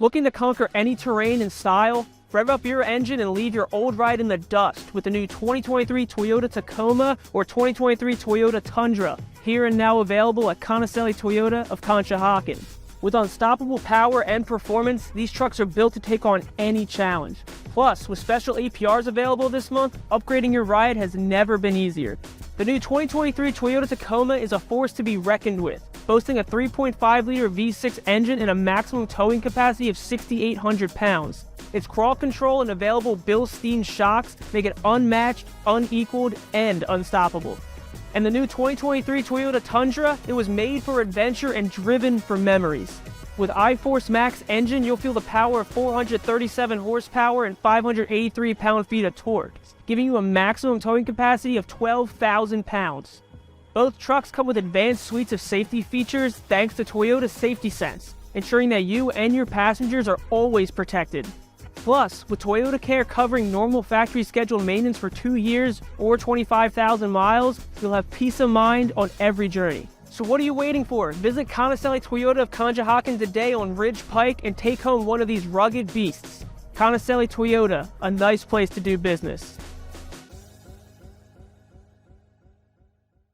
Looking to conquer any terrain and style? Rev up your engine and leave your old ride in the dust with the new 2023 Toyota Tacoma or 2023 Toyota Tundra, here and now available at Conicelli Toyota of Conshohocken. With unstoppable power and performance, these trucks are built to take on any challenge. Plus, with special APRs available this month, upgrading your ride has never been easier. The new 2023 Toyota Tacoma is a force to be reckoned with, boasting a 3.5-liter V6 engine and a maximum towing capacity of 6,800 pounds. Its crawl control and available bilstein shocks make it unmatched, unequaled, and unstoppable. And the new 2023 Toyota Tundra, it was made for adventure and driven for memories. With iForce Max engine, you'll feel the power of 437 horsepower and 583 pound-feet of torque, giving you a maximum towing capacity of 12,000 pounds. Both trucks come with advanced suites of safety features thanks to Toyota's Safety Sense, ensuring that you and your passengers are always protected. Plus, with ToyotaCare covering normal factory scheduled maintenance for 2 years or 25,000 miles, you'll have peace of mind on every journey. So what are you waiting for? Visit Conicelli Toyota of Conshohocken today on Ridge Pike and take home one of these rugged beasts. Conicelli Toyota, a nice place to do business.